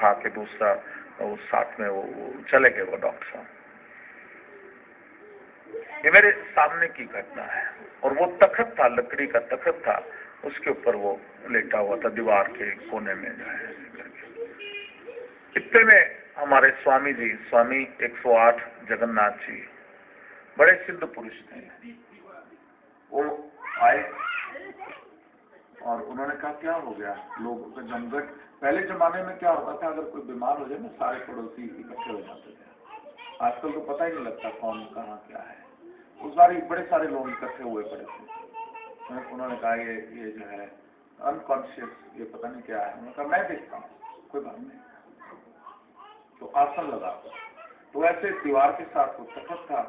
उठा के दूसरा उस साथ में वो चले गए वो डॉक्टर साहब। ये मेरे सामने की घटना है। और वो तख्त था, लकड़ी का तख्त था, उसके ऊपर वो लेटा हुआ था दीवार के कोने में जो है। इतने में हमारे स्वामी जी, स्वामी 108 जगन्नाथ जी, बड़े सिद्ध पुरुष थे, वो आए और उन्होंने कहा क्या हो गया। लोगों का जमघट, पहले जमाने में क्या होता था, अगर कोई बीमार हो जाए ना सारे पड़ोसी इकट्ठे हो जाते थे। आजकल तो पता ही नहीं लगता कौन कहाँ क्या है। उस बार बड़े सारे लोग इकट्ठे हुए पड़े थे। उन्होंने कहा ये जो है अनकॉन्शियस, ये पता नहीं क्या है। उन्होंने कहा मैं देखता हूँ, कोई बात नहीं। तो आसन लगा, तो ऐसे दीवार के साथ वो तख्त था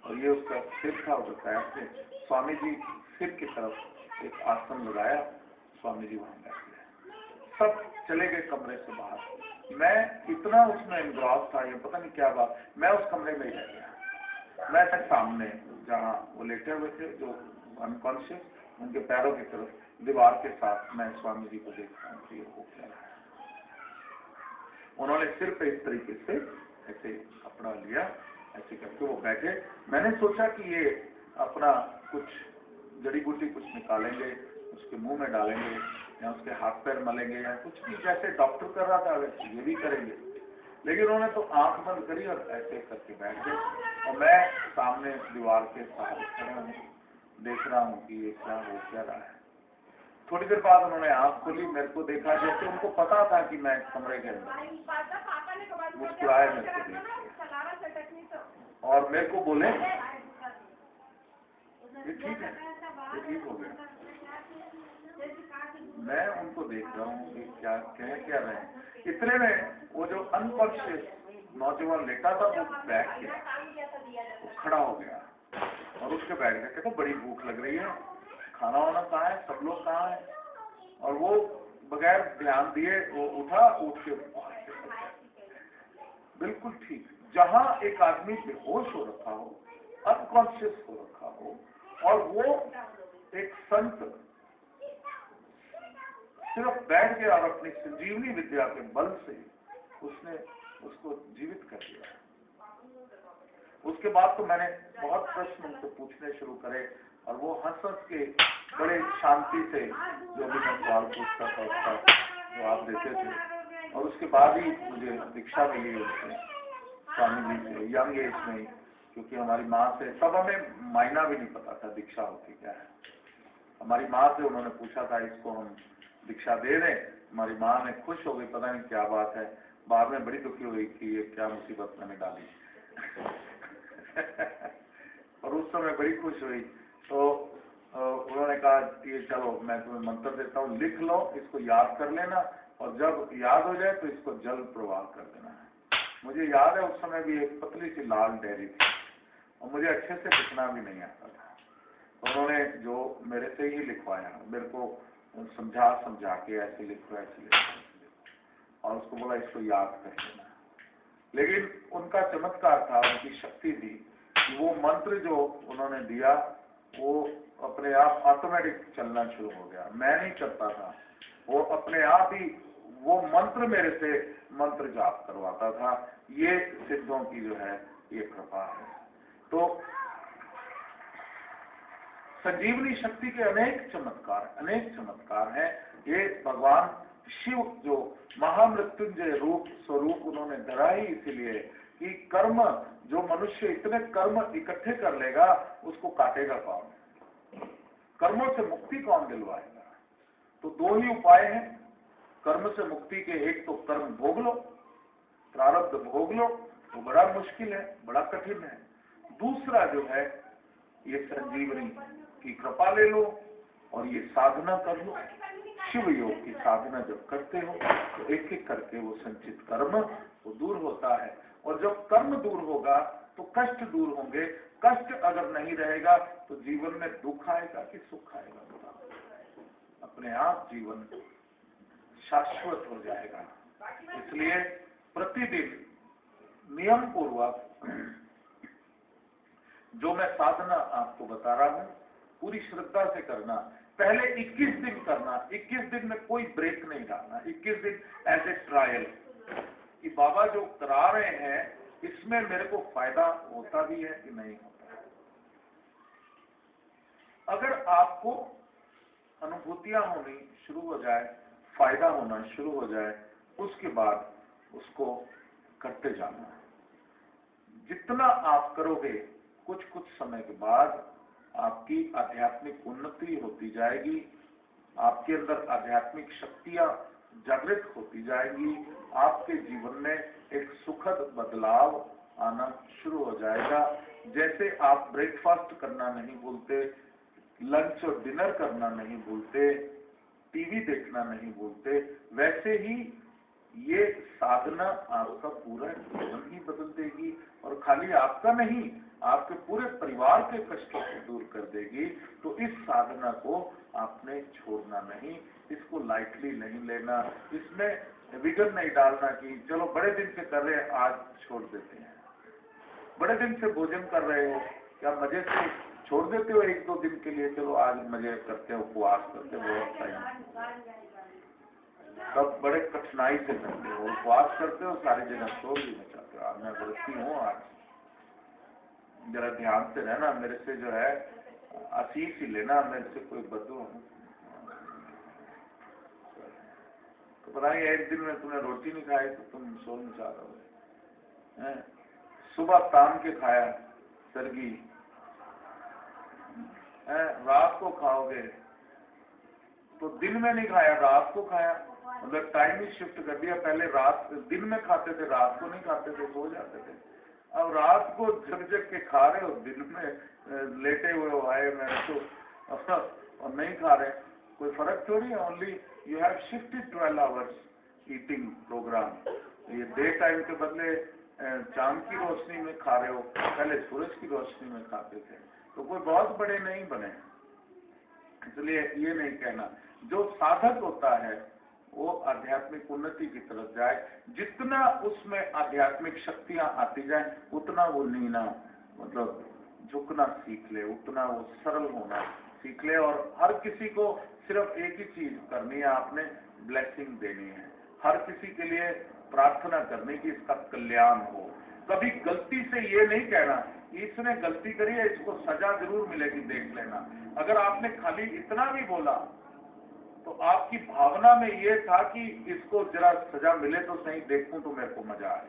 और ये उसका सिर था, उधर पैर थे। स्वामी जी सिर की तरफ एक आसन लगाया, स्वामी जी वहां बैठ गए। सब चले गए कमरे से बाहर। मैं इतना उसमें एंग्रॉस था, ये पता नहीं क्या बात, मैं उस कमरे में ही रह गया। मैं तक सामने जहाँ वो लेटे हुए थे, जो अनकॉन्शियस, उनके पैरों की तरफ दीवार के साथ मैं स्वामी जी को देखता हूँ कि हो क्या रहा है। उन्होंने सिर पे इस तरीके से ऐसे कपड़ा लिया, ऐसे करके वो बैठे। मैंने सोचा कि ये अपना कुछ जड़ी बूटी कुछ निकालेंगे, उसके मुंह में डालेंगे या उसके हाथ पैर मलेंगे या कुछ भी, जैसे डॉक्टर कर रहा था वैसे ये भी करेंगे। लेकिन उन्होंने तो आंख बंद करी और ऐसे करके बैठ गए। और मैं सामने दीवार के सहारे खड़ा हूँ, देख रहा हूँ कि ये क्या हो क्या रहा है। थोड़ी देर बाद उन्होंने आंख खोली, मेरे को देखा, जैसे उनको पता था कि मैं कमरे के अंदर। मुस्कुराए मेरे को देख और मेरे को बोले ये ठीक है, ये ठीक हो गया। मैं उनको देख रहा हूँ कि क्या कह क्या रहे हैं। इतने में वो जो अनकॉन्शियस नौजवान लेटा था वो बैठ गया, वो खड़ा हो गया और उसके बैठ गया। कहता बड़ी भूख लग रही है, खाना वाना कहाँ है, सब लोग कहाँ है। और वो बगैर ध्यान दिए वो उठा, उठ के बिल्कुल ठीक। जहां एक आदमी बेहोश हो रखा हो, अनकॉन्शियस हो रखा हो, और वो एक संत सिर्फ बैठ गया और अपनी संजीवनी विद्या के बल से उसने उसको जीवित कर दिया। उसके बाद तो मैंने बहुत प्रश्न उनसे पूछने शुरू करे और वो हंस हंस के बड़े शांति से जो भी मैं सवाल पूछता था उसका जवाब देते थे। और उसके बाद ही मुझे दीक्षा मिली उनसे, स्वामी जी से, यंग एज में, क्योंकि हमारी माँ से, तब हमें मायना भी नहीं पता था दीक्षा होती क्या है। हमारी माँ से उन्होंने पूछा था इसको हम दीक्षा दे दें। हमारी माँ ने खुश हो गई, पता नहीं क्या बात है। बाद में बड़ी दुखी हुई कि ये क्या मुसीबत मैंने डाली। और उस समय बड़ी खुश हुई। तो उन्होंने कहा कि चलो मैं तुम्हें मंत्र देता हूँ, लिख लो, इसको याद कर लेना और जब याद हो जाए तो इसको जल प्रवाह कर देना है। मुझे याद है उस समय भी एक पतली सी लाल डायरी थी और मुझे अच्छे से लिखना भी नहीं आता था। तो उन्होंने जो मेरे से ही लिखवाया, मेरे को समझा के ऐसे लिखो ऐसे लिखो और उसको बोला इसको याद कर लेना। लेकिन उनका चमत्कार था, उनकी शक्ति थी कि वो मंत्र जो उन्होंने दिया वो अपने आप ऑटोमेटिक चलना शुरू हो गया। मैं नहीं करता था, वो अपने आप ही वो मंत्र मेरे से मंत्र जाप करवाता था। ये सिद्धों की जो है ये कृपा है। तो संजीवनी शक्ति के अनेक चमत्कार हैं। ये भगवान शिव जो महामृत्युंजय रूप स्वरूप उन्होंने धरा ही इसीलिए कि कर्म जो मनुष्य इतने कर्म इकट्ठे कर लेगा उसको काटेगा कौन, कर्मों से मुक्ति कौन दिलवाएगा। तो दो ही उपाय हैं कर्म से मुक्ति के। एक तो कर्म भोग लो, प्रारब्ध भोग लो, वो बड़ा मुश्किल है, बड़ा कठिन है। दूसरा जो है ये संजीवनी की कृपा ले लो और ये साधना कर लो। शिव योग की साधना जब करते हो तो एक एक करके वो संचित कर्म वो दूर होता है। और जब कर्म दूर होगा तो कष्ट दूर होंगे। कष्ट अगर नहीं रहेगा तो जीवन में दुख आएगा कि सुख आएगा, अपने आप जीवन शाश्वत हो जाएगा। इसलिए प्रतिदिन नियम पूर्वक जो मैं साधना आपको बता रहा हूं पूरी श्रद्धा से करना। पहले 21 दिन करना, 21 दिन में कोई ब्रेक नहीं डालना, 21 दिन एज ए ट्रायल। बाबा जो करा रहे हैं इसमें मेरे को फायदा होता भी है कि नहीं होता है। अगर आपको अनुभूतियां होनी शुरू हो जाए, फायदा होना शुरू हो जाए, उसके बाद उसको करते जाना। जितना आप करोगे कुछ कुछ समय के बाद आपकी आध्यात्मिक उन्नति होती जाएगी, आपके अंदर आध्यात्मिक शक्तियां जागृत होती जाएंगी, आपके जीवन में एक सुखद बदलाव आना शुरू हो जाएगा। जैसे आप ब्रेकफास्ट करना नहीं भूलते, लंच और डिनर करना नहीं भूलते, टीवी देखना नहीं भूलते, वैसे ही ये साधना आपका पूरा जीवन ही बदल देगी और खाली आपका नहीं, आपके पूरे परिवार के कष्टों को दूर कर देगी। तो इस साधना को आपने छोड़ना नहीं, इसको लाइटली नहीं लेना, इसमें विघन नहीं डालना कि चलो बड़े दिन से कर रहे हैं आज छोड़ देते हैं। बड़े दिन से भोजन कर रहे हो, क्या मजे से छोड़ देते हो एक दो दिन के लिए, चलो आज मजे करते हो, उपवास करते हो, बहुत टाइम तब बड़े कठिनाई से करते हो, उपवास करते हो, सारी जगह शोर भी मचाते हो। मैं व्रती हूँ, आज जरा ध्यान से रहना, मेरे से जो है आशीष ही लेना, मेरे से कोई बदू तो बताइए एक दिन में तुमने रोटी नहीं खाई तो तुम शोर मचा रहे हो। सुबह तान के खाया सरगी, रात को खाओगे तो दिन में नहीं खाया, रात को खाया, मतलब टाइम ही शिफ्ट कर दिया। पहले रात दिन में खाते थे, रात को नहीं खाते थे, सो जाते थे। अब रात को जग जग के खा रहे हो, दिन में लेटे हुए हो, आए मैं तो और नहीं खा रहे, कोई फर्क थोड़ी है। Only you have shifted 12 hours eating programme. ये डे टाइम के बदले चांद की रोशनी में खा रहे हो, पहले सूरज की रोशनी में खाते थे, तो कोई बहुत बड़े नहीं बने। इसलिए ये नहीं कहना, जो साधक होता है वो आध्यात्मिक उन्नति की तरफ जाए, जितना उसमें आध्यात्मिक शक्तियां आती जाए उतना वो नीना मतलब झुकना सीख ले, उतना वो सरल होना सीख ले। और हर किसी को सिर्फ एक ही चीज करनी है, आपने ब्लेसिंग देनी है, हर किसी के लिए प्रार्थना करने की इसका कल्याण हो। कभी गलती से ये नहीं कहना इसने गलती करी है, इसको सजा जरूर मिलेगी, देख लेना। अगर आपने खाली इतना भी बोला तो आपकी भावना में ये था कि इसको जरा सजा मिले तो सही, देखूं तो मेरे को मजा आए।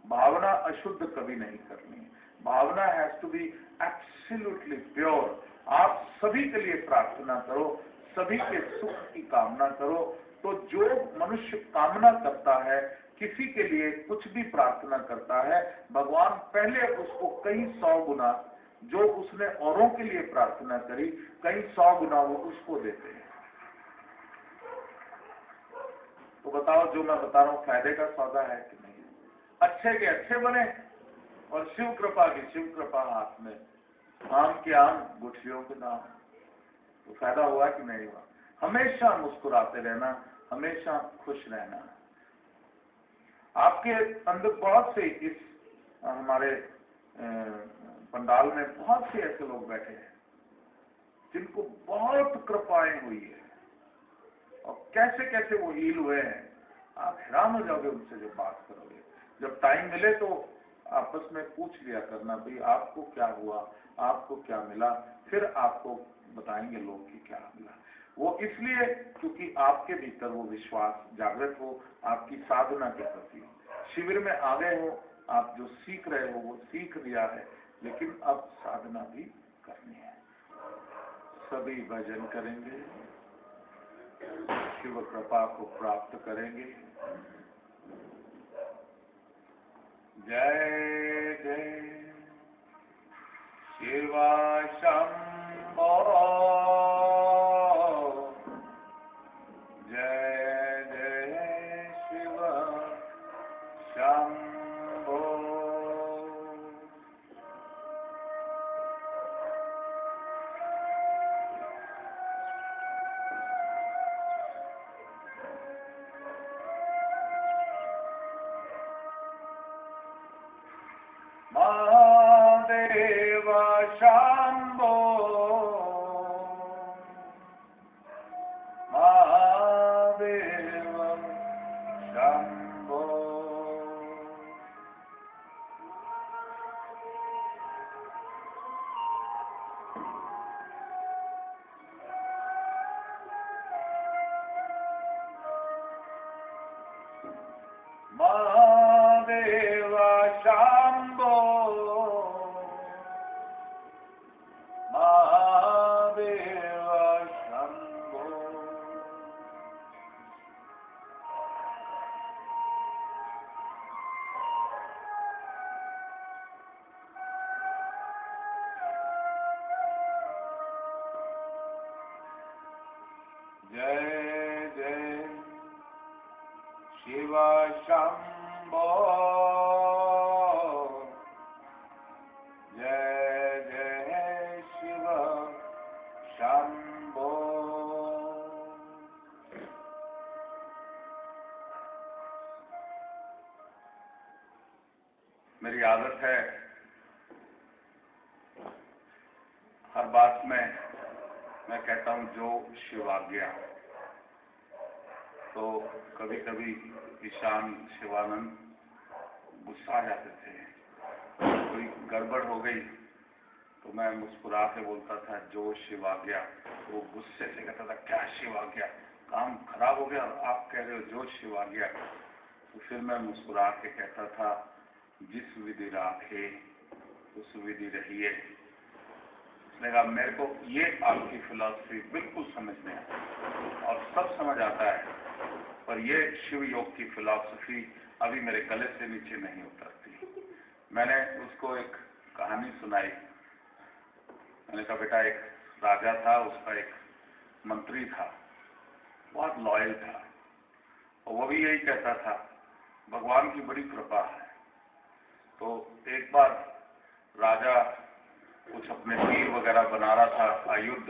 भावना अशुद्ध कभी नहीं करनी, भावना has to be absolutely pure. आप सभी के लिए प्रार्थना करो, सभी के सुख की कामना करो। तो जो मनुष्य कामना करता है, किसी के लिए कुछ भी प्रार्थना करता है, भगवान पहले उसको कई 100 गुना जो उसने औरों के लिए प्रार्थना करी, कई 100 गुना वो उसको देते हैं। तो बताओ जो मैं बता रहा हूं फायदे का सौदा है कि नहीं? अच्छे के अच्छे बने और शिव कृपा की शिव कृपा हाथ में, आम के आम गुठलियों के नाम। तो फायदा हुआ कि नहीं हुआ? हमेशा मुस्कुराते रहना, हमेशा खुश रहना। आपके अंदर बहुत से इस हमारे पंडाल में बहुत से ऐसे लोग बैठे हैं जिनको बहुत कृपाएं हुई है और कैसे कैसे वो हील हुए हैं। आप हैरान हो जाओगे उनसे जब बात करोगे। जब टाइम मिले तो आपस में पूछ लिया करना, भाई आपको क्या हुआ, आपको क्या मिला, फिर आपको बताएंगे लोग कि क्या मिला। वो इसलिए क्योंकि आपके भीतर वो विश्वास जागृत हो, आपकी साधना के प्रति। शिविर में आ गए हो, आप जो सीख रहे हो वो सीख लिया है, लेकिन अब साधना भी करनी है। सभी भजन करेंगे, शिव कृपा को प्राप्त करेंगे। जय जय शिव शंभो, जय जय शिव शंभो। महादेव शंभो, महादेव शंभो। महादेव शंभो महादेव शंभो। जय जय शिव शंभो जय जय शिव शंभो। मेरी आदत है हर बात में मैं कहता हूं जो शिवाज्ञा। तो कभी कभी ईशान शिवानंद गुस्सा आ जाते थे, कोई गड़बड़ हो गई तो मैं मुस्कुरा के बोलता था जो शिवाज्ञा। तो वो गुस्से से कहता था क्या शिवाज्ञा, काम खराब हो गया और आप कह रहे हो जो शिवाज्ञा। तो फिर मैं मुस्कुरा के कहता था जिस विधि राखे उस विधि रहिए। उसने कहा मेरे को ये आपकी फिलॉसफी बिल्कुल समझ में आता और सब समझ आता है, पर ये शिव योग की फिलॉसफी अभी मेरे गले से नीचे नहीं उतरती। मैंने उसको एक कहानी सुनाई। मैंने कहा बेटा एक राजा था, उसका एक मंत्री था, बहुत लॉयल था और वो भी यही कहता था भगवान की बड़ी कृपा है। तो एक बार राजा कुछ अपने तीर वगैरह बना रहा था आयुध,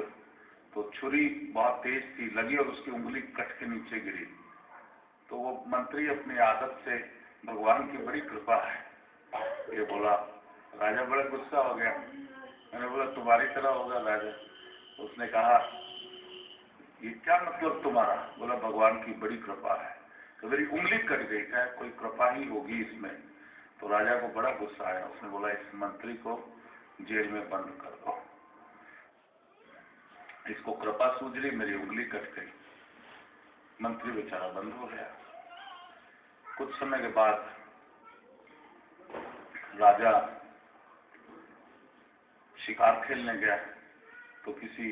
तो छुरी बहुत तेज थी, लगी और उसकी उंगली कट के नीचे गिरी। तो वो मंत्री अपनी आदत से भगवान की बड़ी कृपा है ये बोला। राजा बड़ा गुस्सा हो गया। मैंने बोला तुम्हारी तरह होगा राजा। उसने कहा ये क्या मतलब तुम्हारा? बोला भगवान की बड़ी कृपा है। तो मेरी उंगली कट गई, क्या कोई कृपा ही होगी इसमें। तो राजा को बड़ा गुस्सा आया। उसने बोला इस मंत्री को जेल में बंद कर दो, इसको कृपा सूझ रही, मेरी उंगली कट गई। मंत्री बेचारा बंद हो गया। कुछ समय के बाद राजा शिकार खेलने गया तो किसी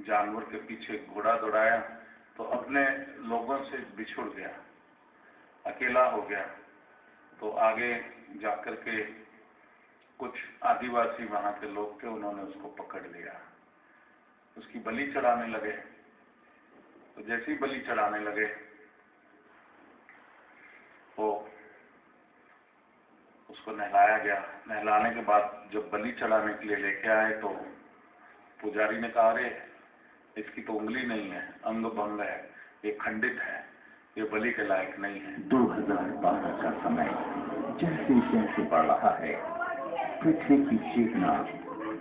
जानवर के पीछे घोड़ा दौड़ाया तो अपने लोगों से बिछुड़ गया, अकेला हो गया। तो आगे जाकर के कुछ आदिवासी वहां के लोग थे, उन्होंने उसको पकड़ लिया, उसकी बलि चढ़ाने लगे। तो जैसे ही बलि चढ़ाने लगे तो उसको नहलाया गया। नहलाने के बाद जब बलि चढ़ाने के लिए लेके आए तो पुजारी ने कहा अरे इसकी तो उंगली नहीं है, अंग भंग है, ये खंडित है, ये बलि के लायक नहीं है। 2012 का समय जैसे जैसे बढ़ रहा है, पृथ्वी की चेतना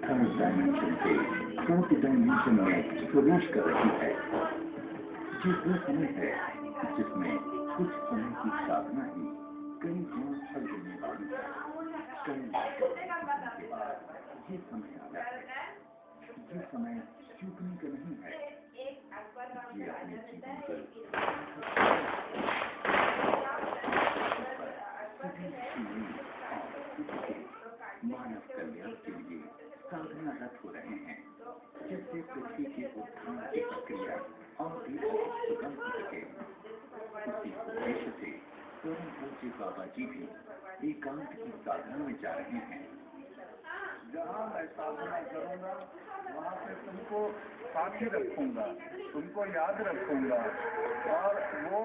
थर्ड डायमेंशन से फोर्थ डायमेंशन में प्रवेश कर रही है। ये वो समय है जिसमें कुछ समय की साधना ही कई गुना फल देने वाली है। कई के बाद ये समय आता है। ये समय चूकने का नहीं है। ये अपने जीवन को मानव कल्याण के लिए साधनारत हो रहे हैं, जिससे पृथ्वी के उत्थान की प्रक्रिया और भी सुगम हो सके। उसी उद्देश्य से परम पूज्य बाबा जी भी एकांत की साधना में जा रहे हैं। जहाँ मैं साधना करूँगा वहाँ पे तुमको साथी रखूँगा, तुमको याद रखूँगा और वो